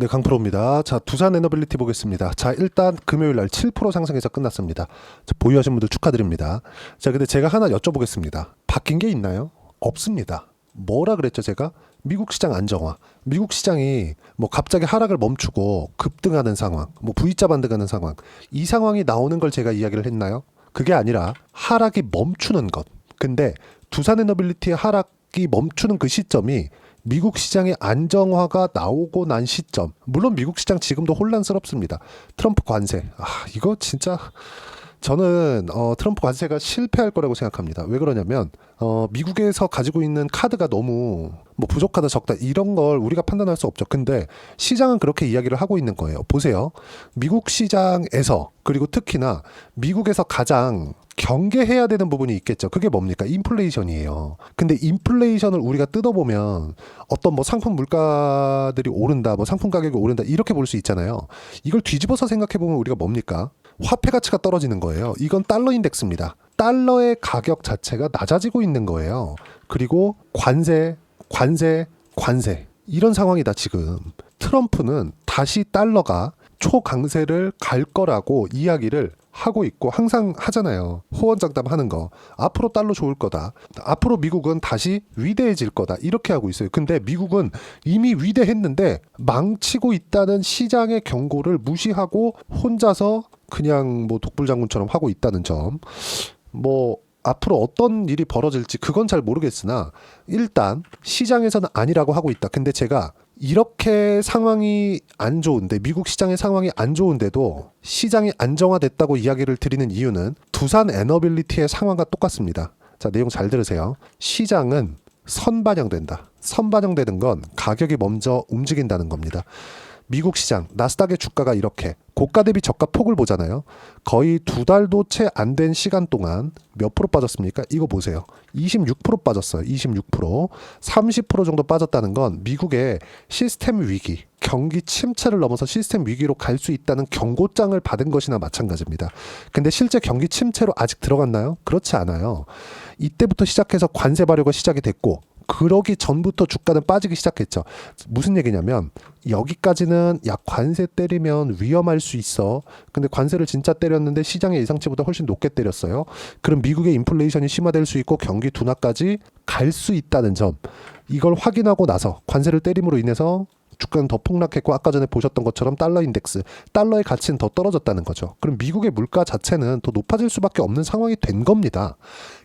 네, 강프로입니다. 자, 두산 에너빌리티 보겠습니다. 자, 일단 금요일 날 7% 상승해서 끝났습니다. 자, 보유하신 분들 축하드립니다. 자, 근데 제가 하나 여쭤보겠습니다. 바뀐 게 있나요? 없습니다. 뭐라 그랬죠, 제가? 미국 시장 안정화. 미국 시장이 뭐 갑자기 하락을 멈추고 급등하는 상황, 뭐 V자 반등하는 상황. 이 상황이 나오는 걸 제가 이야기를 했나요? 그게 아니라 하락이 멈추는 것. 근데 두산 에너빌리티의 하락이 멈추는 그 시점이 미국 시장의 안정화가 나오고 난 시점. 물론 미국 시장 지금도 혼란스럽습니다. 트럼프 관세. 이거 진짜 저는 트럼프 관세가 실패할 거라고 생각합니다. 왜 그러냐면 미국에서 가지고 있는 카드가 너무 뭐 부족하다 적다 이런 걸 우리가 판단할 수 없죠. 근데 시장은 그렇게 이야기를 하고 있는 거예요. 보세요. 미국 시장에서 그리고 특히나 미국에서 가장 경계해야 되는 부분이 있겠죠. 그게 뭡니까? 인플레이션이에요. 근데 인플레이션을 우리가 뜯어보면 어떤 뭐 상품 물가들이 오른다, 뭐 상품 가격이 오른다 이렇게 볼 수 있잖아요. 이걸 뒤집어서 생각해보면 우리가 뭡니까? 화폐 가치가 떨어지는 거예요. 이건 달러 인덱스입니다. 달러의 가격 자체가 낮아지고 있는 거예요. 그리고 관세 이런 상황이다 지금. 트럼프는 다시 달러가 초강세를 갈 거라고 이야기를 하고 있고 항상 하잖아요. 호언장담 하는 거. 앞으로 달러 좋을 거다. 앞으로 미국은 다시 위대해질 거다. 이렇게 하고 있어요. 근데 미국은 이미 위대했는데 망치고 있다는 시장의 경고를 무시하고 혼자서 그냥 뭐 독불장군처럼 하고 있다는 점. 뭐 앞으로 어떤 일이 벌어질지 그건 잘 모르겠으나 일단 시장에서는 아니라고 하고 있다. 근데 제가 이렇게 상황이 안 좋은데 미국 시장의 상황이 안 좋은데도 시장이 안정화됐다고 이야기를 드리는 이유는 두산 에너빌리티의 상황과 똑같습니다. 자, 내용 잘 들으세요. 시장은 선반영된다. 선반영되는 건 가격이 먼저 움직인다는 겁니다. 미국 시장 나스닥의 주가가 이렇게 고가 대비 저가 폭을 보잖아요. 거의 2달도 채 안 된 시간 동안 몇 프로 빠졌습니까? 이거 보세요. 26% 빠졌어요. 26%. 30% 정도 빠졌다는 건 미국의 시스템 위기, 경기 침체를 넘어서 시스템 위기로 갈 수 있다는 경고장을 받은 것이나 마찬가지입니다. 근데 실제 경기 침체로 아직 들어갔나요? 그렇지 않아요. 이때부터 시작해서 관세 발효가 시작이 됐고 그러기 전부터 주가는 빠지기 시작했죠. 무슨 얘기냐면 여기까지는 야 관세 때리면 위험할 수 있어. 근데 관세를 진짜 때렸는데 시장의 예상치보다 훨씬 높게 때렸어요. 그럼 미국의 인플레이션이 심화될 수 있고 경기 둔화까지 갈 수 있다는 점. 이걸 확인하고 나서 관세를 때림으로 인해서 주가는 더 폭락했고 아까 전에 보셨던 것처럼 달러 인덱스, 달러의 가치는 더 떨어졌다는 거죠. 그럼 미국의 물가 자체는 더 높아질 수밖에 없는 상황이 된 겁니다.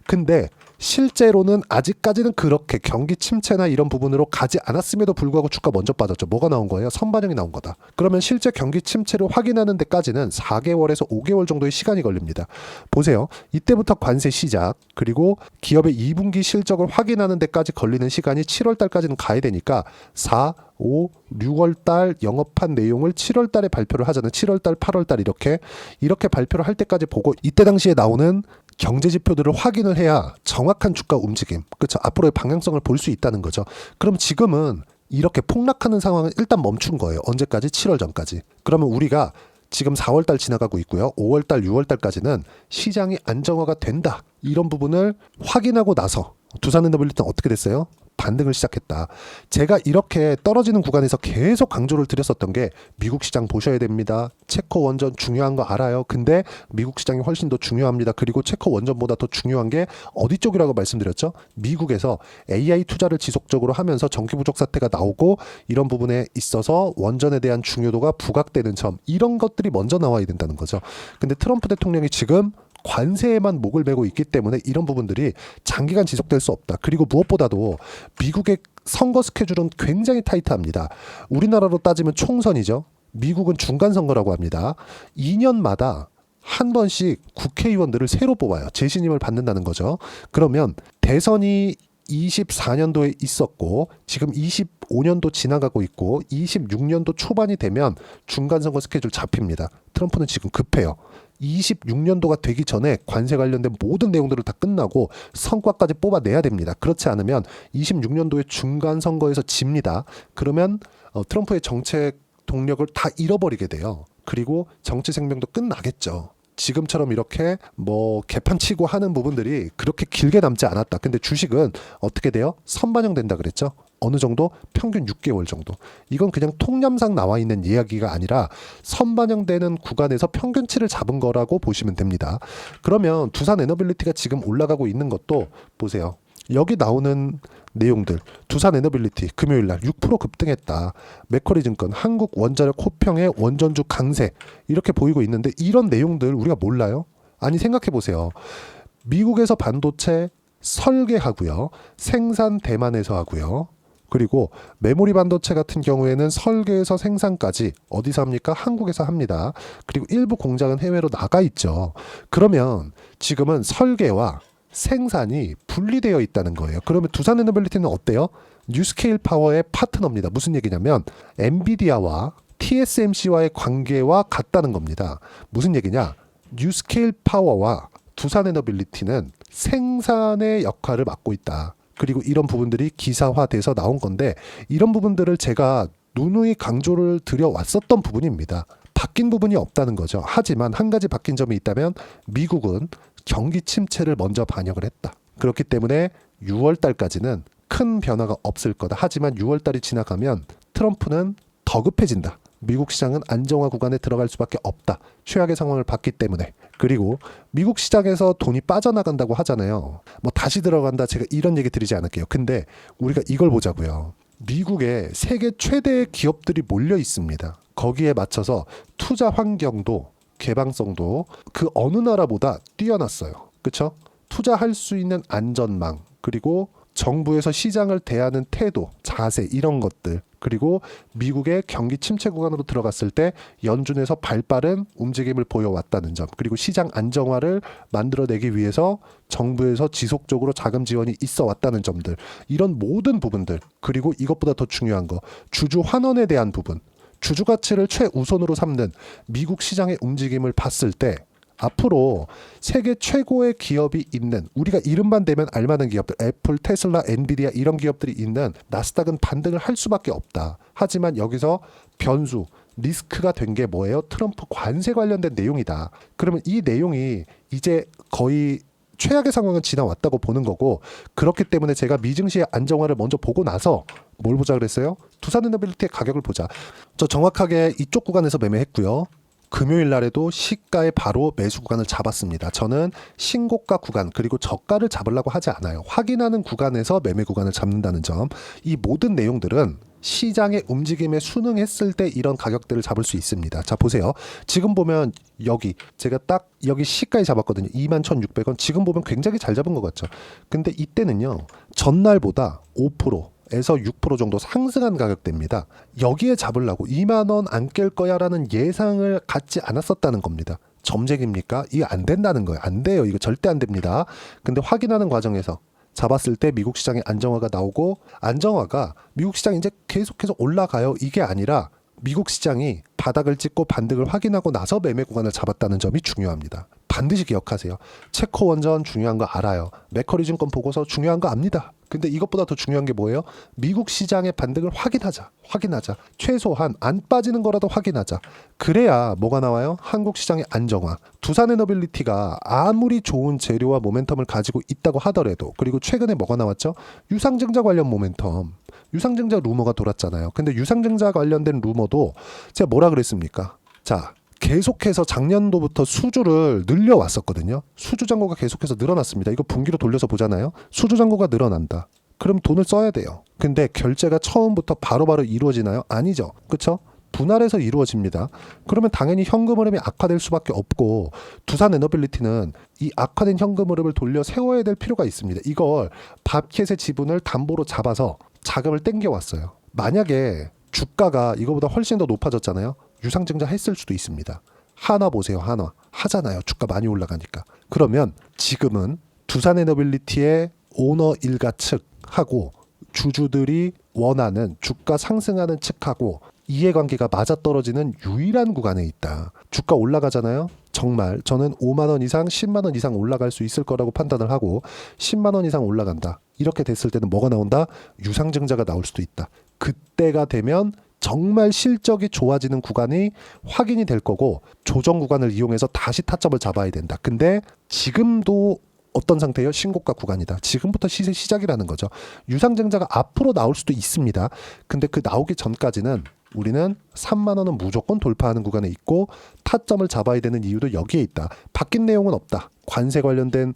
근데 실제로는 아직까지는 그렇게 경기 침체나 이런 부분으로 가지 않았음에도 불구하고 주가 먼저 빠졌죠. 뭐가 나온 거예요? 선반영이 나온 거다. 그러면 실제 경기 침체를 확인하는 데까지는 4개월에서 5개월 정도의 시간이 걸립니다. 보세요. 이때부터 관세 시작, 그리고 기업의 2분기 실적을 확인하는 데까지 걸리는 시간이 7월 달까지는 가야 되니까 4, 5, 6월 달 영업한 내용을 7월 달에 발표를 하잖아요. 7월 달, 8월 달 이렇게 발표를 할 때까지 보고 이때 당시에 나오는 경제 지표들을 확인을 해야 정확한 주가 움직임, 그렇죠? 앞으로의 방향성을 볼 수 있다는 거죠. 그럼 지금은 이렇게 폭락하는 상황은 일단 멈춘 거예요. 언제까지? 7월 전까지. 그러면 우리가 지금 4월 달 지나가고 있고요. 5월 달, 6월 달까지는 시장이 안정화가 된다. 이런 부분을 확인하고 나서 두산에너빌리티는 어떻게 됐어요? 반등을 시작했다. 제가 이렇게 떨어지는 구간에서 계속 강조를 드렸었던 게 미국 시장 보셔야 됩니다. 체코 원전 중요한 거 알아요. 근데 미국 시장이 훨씬 더 중요합니다. 그리고 체코 원전보다 더 중요한 게 어디 쪽이라고 말씀드렸죠? 미국에서 AI 투자를 지속적으로 하면서 전기 부족 사태가 나오고 이런 부분에 있어서 원전에 대한 중요도가 부각되는 점, 이런 것들이 먼저 나와야 된다는 거죠. 근데 트럼프 대통령이 지금 관세에만 목을 메고 있기 때문에 이런 부분들이 장기간 지속될 수 없다. 그리고 무엇보다도 미국의 선거 스케줄은 굉장히 타이트합니다. 우리나라로 따지면 총선이죠. 미국은 중간선거라고 합니다. 2년마다 한 번씩 국회의원들을 새로 뽑아요. 재신임을 받는다는 거죠. 그러면 대선이 24년도에 있었고 지금 25년도 지나가고 있고 26년도 초반이 되면 중간선거 스케줄 잡힙니다. 트럼프는 지금 급해요. 26년도가 되기 전에 관세 관련된 모든 내용들을 다 끝나고 성과까지 뽑아내야 됩니다. 그렇지 않으면 26년도에 중간선거에서 집니다. 그러면 트럼프의 정책 동력을 다 잃어버리게 돼요. 그리고 정치 생명도 끝나겠죠. 지금처럼 이렇게 뭐 개판 치고 하는 부분들이 그렇게 길게 남지 않았다. 근데 주식은 어떻게 돼요? 선반영된다 그랬죠? 어느 정도? 평균 6개월 정도. 이건 그냥 통념상 나와 있는 이야기가 아니라 선반영되는 구간에서 평균치를 잡은 거라고 보시면 됩니다. 그러면 두산 에너빌리티가 지금 올라가고 있는 것도 보세요. 여기 나오는 내용들, 두산 에너빌리티 금요일 날 6% 급등했다. 맥쿼리 증권 한국 원자력 호평의 원전주 강세 이렇게 보이고 있는데 이런 내용들 우리가 몰라요? 아니 생각해 보세요. 미국에서 반도체 설계하고요. 생산 대만에서 하고요. 그리고 메모리 반도체 같은 경우에는 설계에서 생산까지 어디서 합니까? 한국에서 합니다. 그리고 일부 공장은 해외로 나가 있죠. 그러면 지금은 설계와 생산이 분리되어 있다는 거예요. 그러면 두산 에너빌리티는 어때요? 뉴스케일 파워의 파트너입니다. 무슨 얘기냐면 엔비디아와 TSMC와의 관계와 같다는 겁니다. 무슨 얘기냐? 뉴스케일 파워와 두산 에너빌리티는 생산의 역할을 맡고 있다. 그리고 이런 부분들이 기사화돼서 나온 건데 이런 부분들을 제가 누누이 강조를 드려왔었던 부분입니다. 바뀐 부분이 없다는 거죠. 하지만 한 가지 바뀐 점이 있다면 미국은 경기 침체를 먼저 반영을 했다. 그렇기 때문에 6월 달까지는 큰 변화가 없을 거다. 하지만 6월 달이 지나가면 트럼프는 더 급해진다. 미국 시장은 안정화 구간에 들어갈 수밖에 없다. 최악의 상황을 봤기 때문에. 그리고 미국 시장에서 돈이 빠져나간다고 하잖아요. 뭐 다시 들어간다. 제가 이런 얘기 드리지 않을게요. 근데 우리가 이걸 보자고요. 미국에 세계 최대의 기업들이 몰려 있습니다. 거기에 맞춰서 투자 환경도 개방성도 그 어느 나라보다 뛰어났어요. 그렇죠? 투자할 수 있는 안전망 그리고 정부에서 시장을 대하는 태도, 자세 이런 것들 그리고 미국의 경기 침체 구간으로 들어갔을 때 연준에서 발빠른 움직임을 보여왔다는 점 그리고 시장 안정화를 만들어내기 위해서 정부에서 지속적으로 자금 지원이 있어 왔다는 점들 이런 모든 부분들 그리고 이것보다 더 중요한 거 주주 환원에 대한 부분 주주 가치를 최우선으로 삼는 미국 시장의 움직임을 봤을 때 앞으로 세계 최고의 기업이 있는 우리가 이름만 대면 알만한 기업들 애플, 테슬라, 엔비디아 이런 기업들이 있는 나스닥은 반등을 할 수밖에 없다. 하지만 여기서 변수, 리스크가 된 게 뭐예요? 트럼프 관세 관련된 내용이다. 그러면 이 내용이 이제 거의 최악의 상황은 지나왔다고 보는 거고 그렇기 때문에 제가 미증시의 안정화를 먼저 보고 나서 뭘 보자 그랬어요? 두산에너빌리티의 가격을 보자. 저 정확하게 이쪽 구간에서 매매했고요. 금요일 날에도 시가에 바로 매수 구간을 잡았습니다. 저는 신고가 구간 그리고 저가를 잡으려고 하지 않아요. 확인하는 구간에서 매매 구간을 잡는다는 점. 이 모든 내용들은 시장의 움직임에 순응했을 때 이런 가격대를 잡을 수 있습니다. 자 보세요. 지금 보면 여기 제가 딱 여기 시가에 잡았거든요. 21,600원. 지금 보면 굉장히 잘 잡은 것 같죠. 근데 이때는요. 전날보다 5% 에서 6% 정도 상승한 가격대입니다. 여기에 잡으려고 2만 원 안 깰 거야라는 예상을 갖지 않았었다는 겁니다. 점쟁입니까? 이게 안 된다는 거예요. 안 돼요. 이거 절대 안 됩니다. 근데 확인하는 과정에서 잡았을 때 미국 시장의 안정화가 나오고 안정화가 미국 시장이 이제 계속해서 올라가요. 이게 아니라 미국 시장이 바닥을 찍고 반등을 확인하고 나서 매매 구간을 잡았다는 점이 중요합니다. 반드시 기억하세요. 체코 원전 중요한 거 알아요. 맥쿼리 증권 보고서 중요한 거 압니다. 근데 이것보다 더 중요한 게 뭐예요? 미국 시장의 반등을 확인하자. 최소한 안 빠지는 거라도 확인하자. 그래야 뭐가 나와요? 한국 시장의 안정화. 두산에너빌리티가 아무리 좋은 재료와 모멘텀을 가지고 있다고 하더라도 그리고 최근에 뭐가 나왔죠? 유상증자 관련 모멘텀. 유상증자 루머가 돌았잖아요. 근데 유상증자 관련된 루머도 제가 뭐라 그랬습니까? 자, 계속해서 작년도부터 수주를 늘려왔었거든요. 수주 잔고가 계속해서 늘어났습니다. 이거 분기로 돌려서 보잖아요. 수주 잔고가 늘어난다. 그럼 돈을 써야 돼요. 근데 결제가 처음부터 바로바로 이루어지나요? 아니죠. 그렇죠? 분할해서 이루어집니다. 그러면 당연히 현금 흐름이 악화될 수밖에 없고 두산에너빌리티는 이 악화된 현금 흐름을 돌려 세워야 될 필요가 있습니다. 이걸 밥캣의 지분을 담보로 잡아서 자금을 땡겨왔어요. 만약에 주가가 이거보다 훨씬 더 높아졌잖아요. 유상증자 했을 수도 있습니다. 한화 보세요. 한화 하잖아요. 주가 많이 올라가니까. 그러면 지금은 두산에너빌리티의 오너 일가 측하고 주주들이 원하는 주가 상승하는 측하고 이해관계가 맞아떨어지는 유일한 구간에 있다. 주가 올라가잖아요. 정말 저는 5만 원 이상 10만 원 이상 올라갈 수 있을 거라고 판단을 하고 10만 원 이상 올라간다. 이렇게 됐을 때는 뭐가 나온다? 유상증자가 나올 수도 있다. 그때가 되면 정말 실적이 좋아지는 구간이 확인이 될 거고 조정 구간을 이용해서 다시 타점을 잡아야 된다. 근데 지금도 어떤 상태예요? 신고가 구간이다. 지금부터 시세 시작이라는 거죠. 유상증자가 앞으로 나올 수도 있습니다. 근데 그 나오기 전까지는 우리는 3만 원은 무조건 돌파하는 구간에 있고 타점을 잡아야 되는 이유도 여기에 있다. 바뀐 내용은 없다. 관세 관련된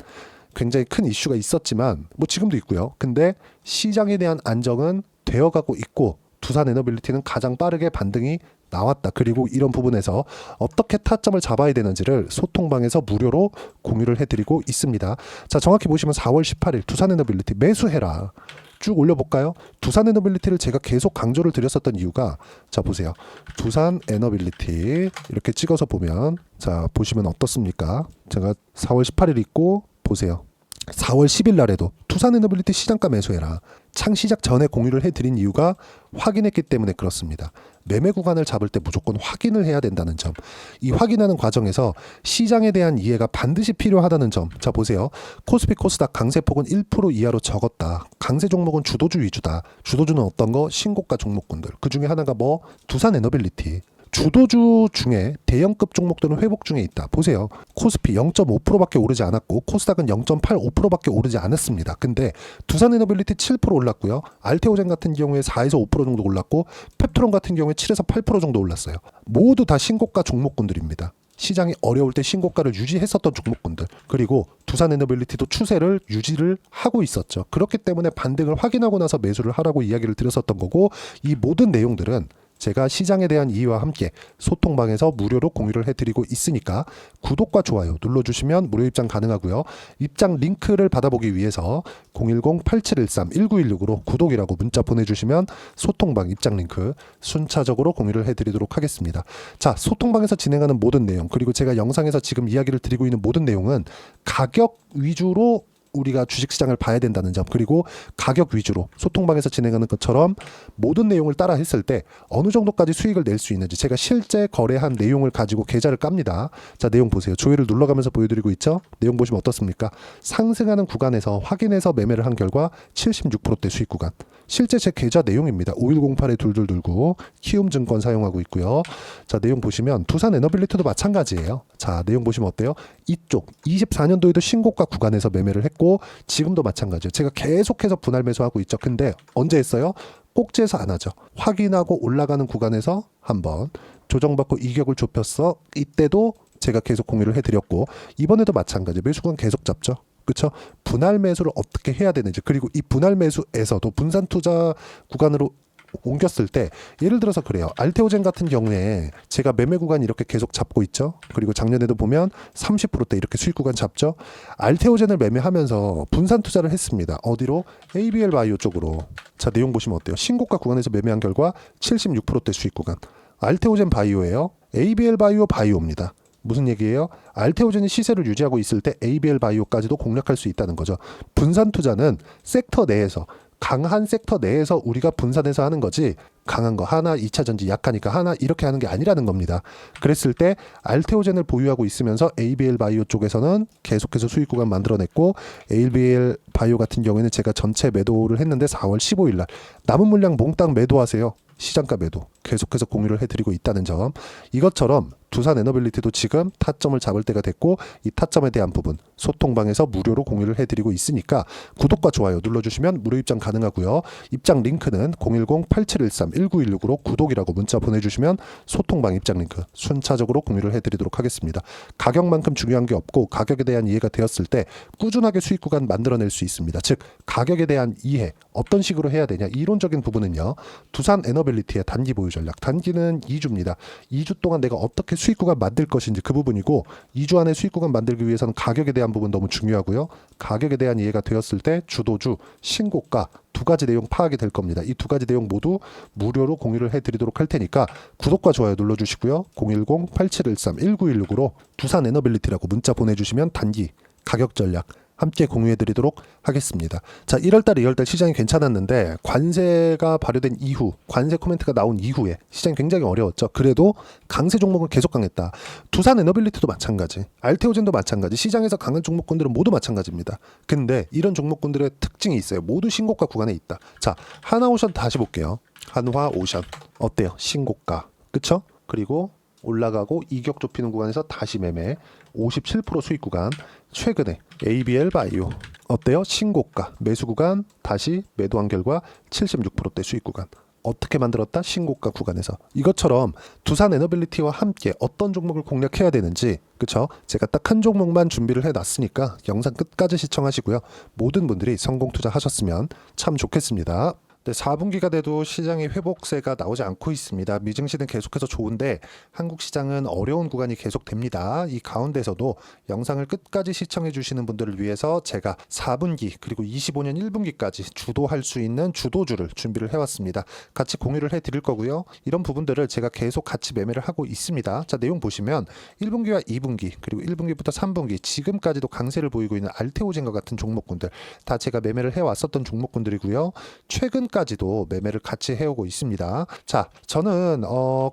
굉장히 큰 이슈가 있었지만 뭐 지금도 있고요. 근데 시장에 대한 안정은 되어가고 있고 두산에너빌리티는 가장 빠르게 반등이 나왔다. 그리고 이런 부분에서 어떻게 타점을 잡아야 되는지를 소통방에서 무료로 공유를 해드리고 있습니다. 자, 정확히 보시면 4월 18일 두산에너빌리티 매수해라. 쭉 올려볼까요? 두산에너빌리티를 제가 계속 강조를 드렸었던 이유가 자 보세요. 두산에너빌리티 이렇게 찍어서 보면 자 보시면 어떻습니까? 제가 4월 18일 있고 보세요. 4월 10일 날에도 두산에너빌리티 시장가 매수해라. 창시작 전에 공유를 해드린 이유가 확인했기 때문에 그렇습니다. 매매 구간을 잡을 때 무조건 확인을 해야 된다는 점. 이 확인하는 과정에서 시장에 대한 이해가 반드시 필요하다는 점. 자 보세요. 코스피 코스닥 강세폭은 1% 이하로 적었다. 강세 종목은 주도주 위주다. 주도주는 어떤 거? 신고가 종목군들. 그 중에 하나가 뭐? 두산에너빌리티. 주도주 중에 대형급 종목들은 회복 중에 있다. 보세요. 코스피 0.5%밖에 오르지 않았고 코스닥은 0.85%밖에 오르지 않았습니다. 근데 두산에너빌리티 7% 올랐고요. 알테오젠 같은 경우에 4에서 5% 정도 올랐고 펩트론 같은 경우에 7에서 8% 정도 올랐어요. 모두 다 신고가 종목군들입니다. 시장이 어려울 때 신고가를 유지했었던 종목군들. 그리고 두산에너빌리티도 추세를 유지를 하고 있었죠. 그렇기 때문에 반등을 확인하고 나서 매수를 하라고 이야기를 드렸었던 거고 이 모든 내용들은 제가 시장에 대한 이해와 함께 소통방에서 무료로 공유를 해드리고 있으니까 구독과 좋아요 눌러주시면 무료 입장 가능하고요. 입장 링크를 받아보기 위해서 010-8713-1916으로 구독이라고 문자 보내주시면 소통방 입장 링크 순차적으로 공유를 해드리도록 하겠습니다. 자, 소통방에서 진행하는 모든 내용 그리고 제가 영상에서 지금 이야기를 드리고 있는 모든 내용은 가격 위주로 우리가 주식시장을 봐야 된다는 점 그리고 가격 위주로 소통방에서 진행하는 것처럼 모든 내용을 따라 했을 때 어느 정도까지 수익을 낼 수 있는지 제가 실제 거래한 내용을 가지고 계좌를 깝니다. 자 내용 보세요. 조회를 눌러가면서 보여드리고 있죠. 내용 보시면 어떻습니까? 상승하는 구간에서 확인해서 매매를 한 결과 76%대 수익 구간 실제 제 계좌 내용입니다. 5108에 2229 키움증권 사용하고 있고요. 자 내용 보시면 두산에너빌리티도 마찬가지예요. 자 내용 보시면 어때요? 이쪽 24년도에도 신고가 구간에서 매매를 했고 지금도 마찬가지예요. 제가 계속해서 분할 매수하고 있죠. 근데 언제 했어요? 꼭지에서 안 하죠. 확인하고 올라가는 구간에서 한번 조정받고 이격을 좁혔어. 이때도 제가 계속 공유를 해드렸고 이번에도 마찬가지 매수 구간 계속 잡죠. 그렇죠? 분할 매수를 어떻게 해야 되는지 그리고 이 분할 매수에서도 분산 투자 구간으로 옮겼을 때 예를 들어서 그래요. 알테오젠 같은 경우에 제가 매매 구간 이렇게 계속 잡고 있죠. 그리고 작년에도 보면 30%대 이렇게 수익 구간 잡죠. 알테오젠을 매매하면서 분산 투자를 했습니다. 어디로? ABL 바이오 쪽으로. 자 내용 보시면 어때요? 신고가 구간에서 매매한 결과 76%대 수익 구간. 알테오젠 바이오예요. ABL 바이오 바이오입니다. 무슨 얘기예요? 알테오젠이 시세를 유지하고 있을 때 ABL 바이오까지도 공략할 수 있다는 거죠. 분산 투자는 섹터 내에서 강한 섹터 내에서 우리가 분산해서 하는 거지 강한 거 하나 2차 전지 약하니까 하나 이렇게 하는 게 아니라는 겁니다. 그랬을 때 알테오젠을 보유하고 있으면서 ABL 바이오 쪽에서는 계속해서 수익 구간 만들어냈고 ABL 바이오 같은 경우에는 제가 전체 매도를 했는데 4월 15일 날 남은 물량 몽땅 매도하세요. 시장가 매도 계속해서 공유를 해드리고 있다는 점 이것처럼 두산에너빌리티도 지금 타점을 잡을 때가 됐고 이 타점에 대한 부분 소통방에서 무료로 공유를 해드리고 있으니까 구독과 좋아요 눌러주시면 무료 입장 가능하고요. 입장 링크는 010-8713-1916으로 구독이라고 문자 보내주시면 소통방 입장 링크 순차적으로 공유를 해드리도록 하겠습니다. 가격만큼 중요한 게 없고 가격에 대한 이해가 되었을 때 꾸준하게 수익 구간 만들어낼 수 있습니다. 즉 가격에 대한 이해 어떤 식으로 해야 되냐 이론적인 부분은요. 두산에너빌리티의 단기 보유 전략 단기는 2주입니다. 2주 동안 내가 어떻게 수익 구간 만들 것인지 그 부분이고 2주 안에 수익 구간 만들기 위해서는 가격에 대한 부분 너무 중요하고요. 가격에 대한 이해가 되었을 때 주도주, 신고가 두 가지 내용 파악이 될 겁니다. 이 두 가지 내용 모두 무료로 공유를 해드리도록 할 테니까 구독과 좋아요 눌러주시고요. 010-8713-1916으로 두산에너빌리티라고 문자 보내주시면 단기 가격 전략 함께 공유해드리도록 하겠습니다. 자, 1월달, 2월달 시장이 괜찮았는데 관세가 발효된 이후, 관세 코멘트가 나온 이후에 시장이 굉장히 어려웠죠. 그래도 강세 종목은 계속 강했다. 두산에너빌리티도 마찬가지, 알테오젠도 마찬가지, 시장에서 강한 종목군들은 모두 마찬가지입니다. 근데 이런 종목군들의 특징이 있어요. 모두 신고가 구간에 있다. 자, 하나오션 다시 볼게요. 한화오션 어때요? 신고가 그쵸? 그리고 올라가고 이격 좁히는 구간에서 다시 매매 57% 수익 구간. 최근에 ABL 바이오 어때요? 신고가 매수 구간 다시 매도한 결과 76%대 수익 구간. 어떻게 만들었다? 신고가 구간에서. 이것처럼 두산 에너빌리티와 함께 어떤 종목을 공략해야 되는지 그쵸? 제가 딱 한 종목만 준비를 해놨으니까 영상 끝까지 시청하시고요. 모든 분들이 성공 투자하셨으면 참 좋겠습니다. 네, 4분기가 돼도 시장의 회복세가 나오지 않고 있습니다. 미증시는 계속해서 좋은데 한국 시장은 어려운 구간이 계속됩니다. 이 가운데서도 영상을 끝까지 시청해 주시는 분들을 위해서 제가 4분기 그리고 25년 1분기까지 주도할 수 있는 주도주를 준비를 해왔습니다. 같이 공유를 해드릴 거고요. 이런 부분들을 제가 계속 같이 매매를 하고 있습니다. 자, 내용 보시면 1분기와 2분기 그리고 1분기부터 3분기 지금까지도 강세를 보이고 있는 알테오젠과 같은 종목군들 다 제가 매매를 해왔었던 종목군들이고요. 최근까지도 매매를 같이 해오고 있습니다. 자, 저는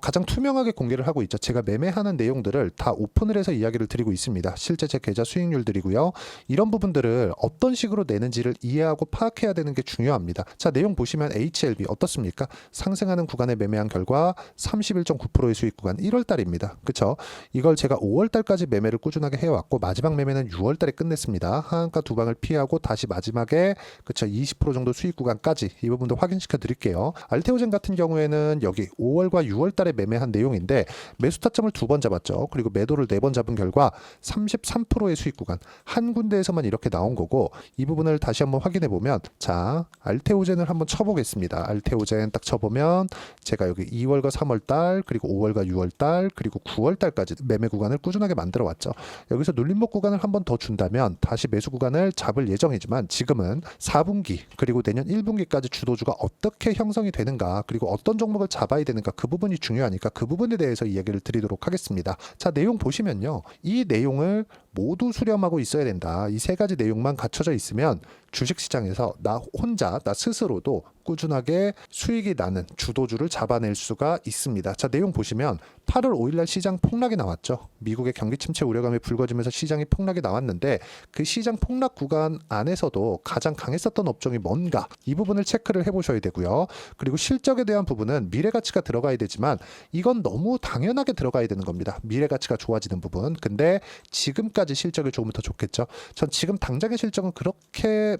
가장 투명하게 공개를 하고 있죠. 제가 매매하는 내용들을 다 오픈을 해서 이야기를 드리고 있습니다. 실제 제 계좌 수익률들이고요. 이런 부분들을 어떤 식으로 내는지를 이해하고 파악해야 되는 게 중요합니다. 자, 내용 보시면 HLB 어떻습니까? 상승하는 구간에 매매한 결과 31.9%의 수익 구간 1월 달입니다. 그쵸? 이걸 제가 5월 달까지 매매를 꾸준하게 해왔고 마지막 매매는 6월 달에 끝냈습니다. 하한가 두 방을 피하고 다시 마지막에 그쵸 20% 정도 수익 구간까지 이 부분도 확인시켜 드릴게요. 알테오젠 같은 경우에는 여기 5월과 6월 달에 매매한 내용인데 매수 타점을 2번 잡았죠. 그리고 매도를 4번 잡은 결과 33%의 수익 구간 한 군데에서만 이렇게 나온 거고 이 부분을 다시 한번 확인해 보면 자 알테오젠을 한번 쳐보겠습니다. 알테오젠 딱 쳐보면 제가 여기 2월과 3월 달 그리고 5월과 6월 달 그리고 9월 달까지 매매 구간을 꾸준하게 만들어 왔죠. 여기서 눌림목 구간을 한번 더 준다면 다시 매수 구간을 잡을 예정이지만 지금은 4분기 그리고 내년 1분기까지 주도주가 어떻게 형성이 되는가 그리고 어떤 종목을 잡아야 되는가 그 부분이 중요하니까 그 부분에 대해서 이야기를 드리도록 하겠습니다. 자, 내용 보시면요. 이 내용을 모두 수렴하고 있어야 된다. 이 세 가지 내용만 갖춰져 있으면 주식시장에서 나 혼자 나 스스로도 꾸준하게 수익이 나는 주도주를 잡아낼 수가 있습니다. 자, 내용 보시면 8월 5일날 시장 폭락이 나왔죠. 미국의 경기 침체 우려감이 불거지면서 시장이 폭락이 나왔는데 그 시장 폭락 구간 안에서도 가장 강했었던 업종이 뭔가 이 부분을 체크를 해보셔야 되고요. 그리고 실적에 대한 부분은 미래가치가 들어가야 되지만 이건 너무 당연하게 들어가야 되는 겁니다. 미래가치가 좋아지는 부분. 근데 지금까지 실적이 조금 더 좋겠죠. 전 지금 당장의 실적은 그렇게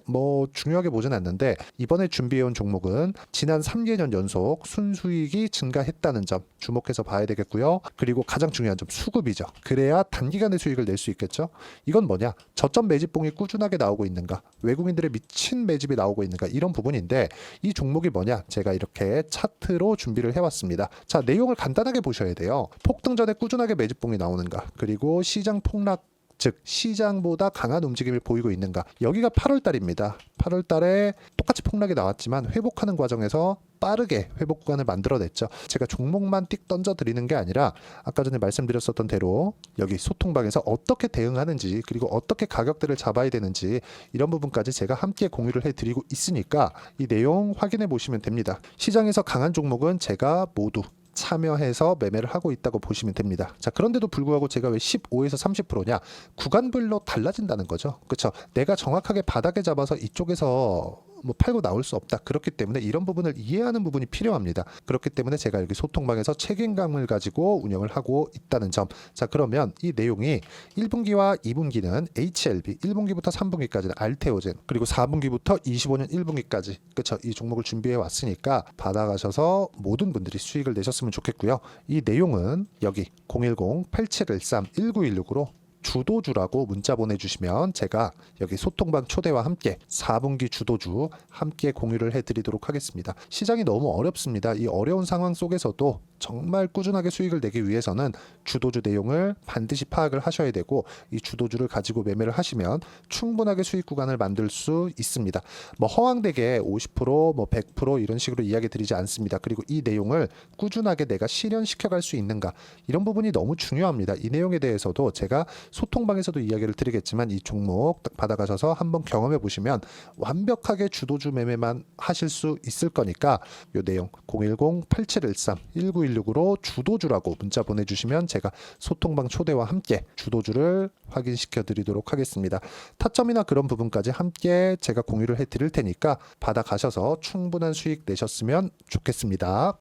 중요하게 보진 않는데 이번에 준비해온 종목은 지난 3개년 연속 순수익이 증가했다는 점 주목해서 봐야 되겠고요. 그리고 가장 중요한 점 수급이죠. 그래야 단기간에 수익을 낼 수 있겠죠. 이건 뭐냐? 저점 매집봉이 꾸준하게 나오고 있는가? 외국인들의 미친 매집이 나오고 있는가? 이런 부분인데 이 종목이 뭐냐? 제가 이렇게 차트로 준비를 해왔습니다. 자, 내용을 간단하게 보셔야 돼요. 폭등 전에 꾸준하게 매집봉이 나오는가? 그리고 시장 폭락 즉 시장보다 강한 움직임을 보이고 있는가. 여기가 8월 달입니다. 8월 달에 똑같이 폭락이 나왔지만 회복하는 과정에서 빠르게 회복 구간을 만들어냈죠. 제가 종목만 띡 던져드리는 게 아니라 아까 전에 말씀드렸었던 대로 여기 소통방에서 어떻게 대응하는지 그리고 어떻게 가격대를 잡아야 되는지 이런 부분까지 제가 함께 공유를 해드리고 있으니까 이 내용 확인해 보시면 됩니다. 시장에서 강한 종목은 제가 모두 참여해서 매매를 하고 있다고 보시면 됩니다. 자, 그런데도 불구하고 제가 왜 15에서 30%냐? 구간별로 달라진다는 거죠. 그렇죠? 내가 정확하게 바닥에 잡아서 이쪽에서 팔고 나올 수 없다. 그렇기 때문에 이런 부분을 이해하는 부분이 필요합니다. 그렇기 때문에 제가 여기 소통방에서 책임감을 가지고 운영을 하고 있다는 점. 자, 그러면 이 내용이 1분기와 2분기는 HLB, 1분기부터 3분기까지는 알테오젠, 그리고 4분기부터 25년 1분기까지 그렇죠. 이 종목을 준비해 왔으니까 받아가셔서 모든 분들이 수익을 내셨으면 좋겠고요. 이 내용은 여기 010-8713-1916으로 주도주라고 문자 보내주시면 제가 여기 소통방 초대와 함께 4분기 주도주 함께 공유를 해드리도록 하겠습니다. 시장이 너무 어렵습니다. 이 어려운 상황 속에서도 정말 꾸준하게 수익을 내기 위해서는 주도주 내용을 반드시 파악을 하셔야 되고 이 주도주를 가지고 매매를 하시면 충분하게 수익 구간을 만들 수 있습니다. 허황되게 50%, 100% 이런 식으로 이야기 드리지 않습니다. 그리고 이 내용을 꾸준하게 내가 실현시켜 갈 수 있는가 이런 부분이 너무 중요합니다. 이 내용에 대해서도 제가 소통방에서도 이야기를 드리겠지만 이 종목 딱 받아가셔서 한번 경험해 보시면 완벽하게 주도주 매매만 하실 수 있을 거니까 이 내용 010-8713-1916 2016으로 주도주라고 문자 보내주시면 제가 소통방 초대와 함께 주도주를 확인시켜 드리도록 하겠습니다. 타점이나 그런 부분까지 함께 제가 공유를 해 드릴 테니까 받아가셔서 충분한 수익 내셨으면 좋겠습니다.